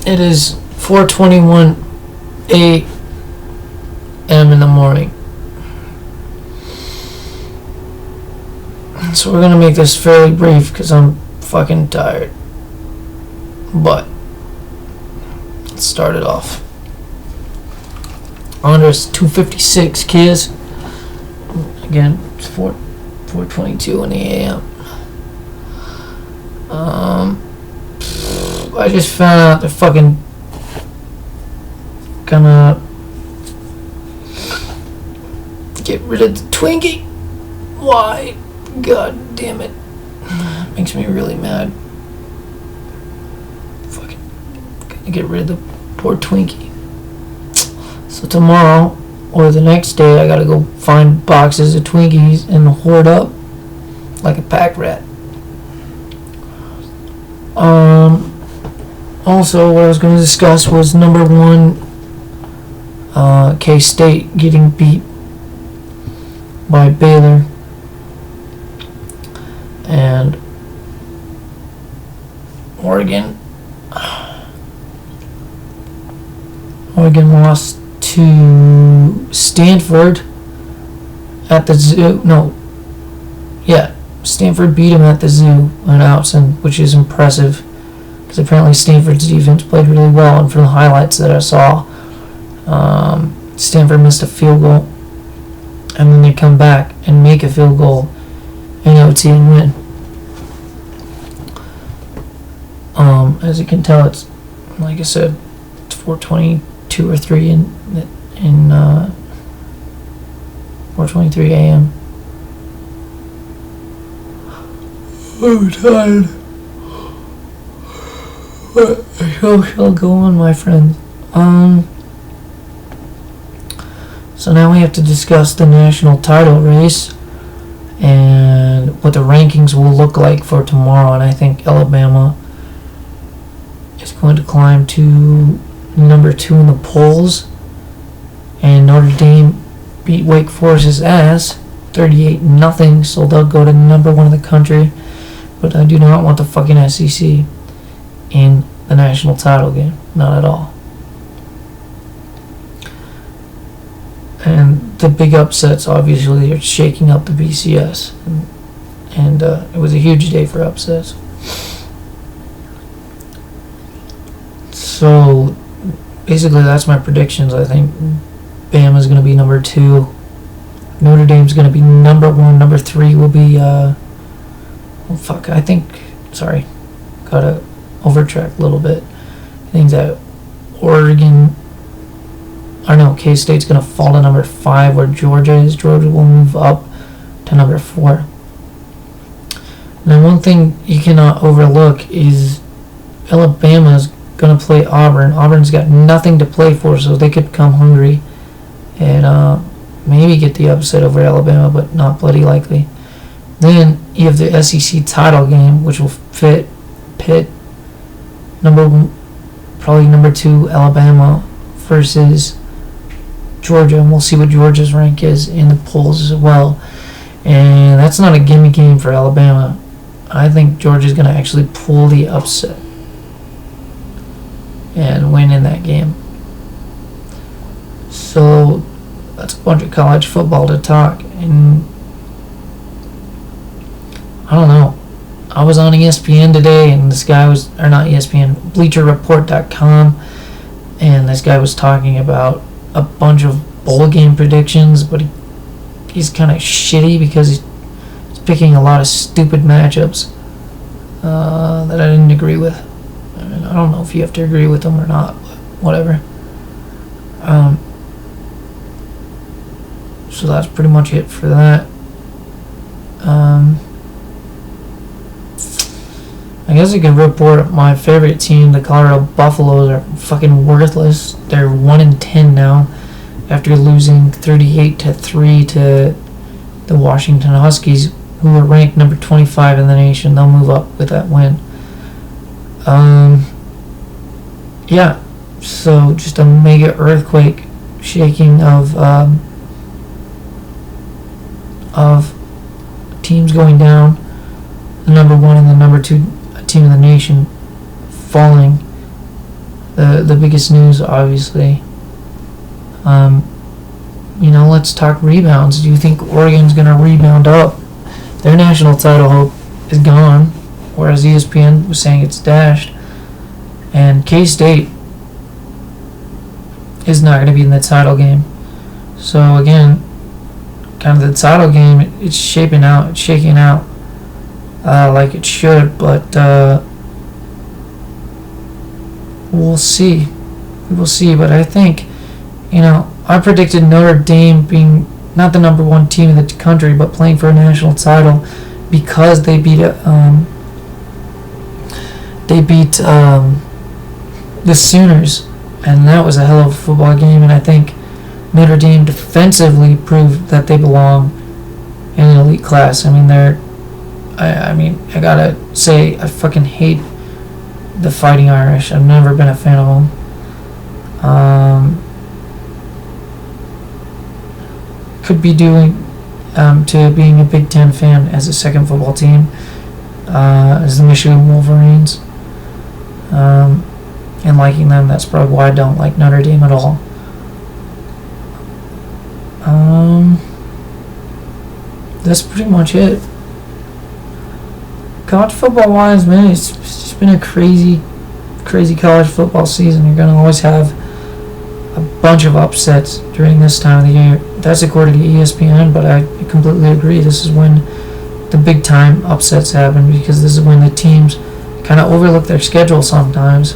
It is 4:21 a.m. in the morning. So we're gonna make this fairly brief because I'm fucking tired. But let's start it off. Under 256 kids. Again, it's 4:22 in the a.m. I just found out they're fucking gonna get rid of the Twinkie. Why? God damn it. Makes me really mad. Fucking gonna get rid of the poor Twinkie. So tomorrow or the next day I gotta go find boxes of Twinkies and hoard up like a pack rat. Also, what I was going to discuss was number 1, Kstate getting beat by Baylor, and Oregon lost to Stanford at the zoo. Stanford beat him at the zoo in Outson, which is impressive because apparently Stanford's defense played really well, and from the highlights that I saw, Stanford missed a field goal and then they come back and make a field goal in OT and win. As you can tell, it's, like I said, it's 4:22 or 3 in 4:23 a.m. I'm tired. But the show shall go on, my friends. So now we have to discuss the national title race and what the rankings will look like for tomorrow. And I think Alabama is going to climb to number 2 in the polls, and Notre Dame beat Wake Forest's ass 38-0, so they'll go to number 1 in the country. But I do not want the fucking SEC in the national title game. Not at all. And the big upsets, obviously, are shaking up the BCS. And it was a huge day for upsets. So, basically, that's my predictions. I think Bama's going to be number 2. Notre Dame's going to be number 1. Number 3 will be... gotta overtrack a little bit. I think that K-State's gonna fall to number 5 where Georgia is. Georgia will move up to number 4. Now, one thing you cannot overlook is Alabama's gonna play Auburn. Auburn's got nothing to play for, so they could come hungry and maybe get the upset over Alabama, but not bloody likely. Then you have the SEC title game, which will pit probably number 2 Alabama versus Georgia, and we'll see what Georgia's rank is in the polls as well. And that's not a gimme game for Alabama. I think Georgia's going to actually pull the upset and win in that game. So that's a bunch of college football to talk. And I don't know. I was on ESPN today, and this guy was, or not ESPN, BleacherReport.com, and this guy was talking about a bunch of bowl game predictions, but he's kind of shitty because he's picking a lot of stupid matchups that I didn't agree with. I mean, I don't know if you have to agree with them or not, but whatever. So that's pretty much it for that. I guess I can report my favorite team, the Colorado Buffaloes, are fucking worthless. They're 1-10 now after losing 38-3 to the Washington Huskies, who are ranked number 25 in the nation. They'll move up with that win. So just a mega earthquake shaking of teams going down. The number 1 and the number 2 team in the nation falling. the biggest news, obviously. Let's talk rebounds. Do you think Oregon's going to rebound up? Their national title hope is gone, whereas ESPN was saying it's dashed. And K-State is not going to be in the title game. So again, kind of the title game, it's shaping out, it's shaking out like it should, but we'll see. We'll see, but I think, I predicted Notre Dame being not the number one team in the country, but playing for a national title because they beat the Sooners, and that was a hell of a football game. And I think Notre Dame defensively proved that they belong in an elite class. I mean, I gotta say, I fucking hate the Fighting Irish. I've never been a fan of them. Could be doing to being a Big Ten fan as a second football team, as the Michigan Wolverines, and liking them. That's probably why I don't like Notre Dame at all. That's pretty much it. College football wise, man, it's just been a crazy college football season. You're gonna always have a bunch of upsets during this time of the year. That's according to ESPN, but I completely agree. This is when the big time upsets happen, because this is when the teams kind of overlook their schedule sometimes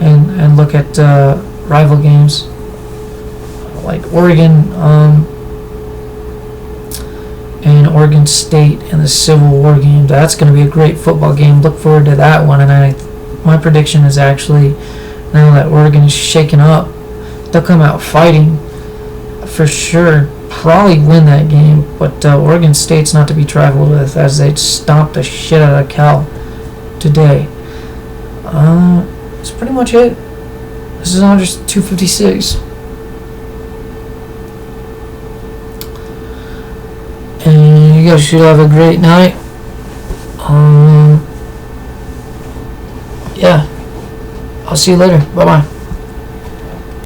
and look at rival games like Oregon and Oregon State and the Civil War game. That's going to be a great football game. Look forward to that one. And my prediction is actually, now that Oregon is shaken up, they'll come out fighting for sure, probably win that game, but Oregon State's not to be trifled with, as they stomped the shit out of Cal today. That's pretty much it. This is on just 256. And you guys should have a great night. Yeah. I'll see you later. Bye-bye.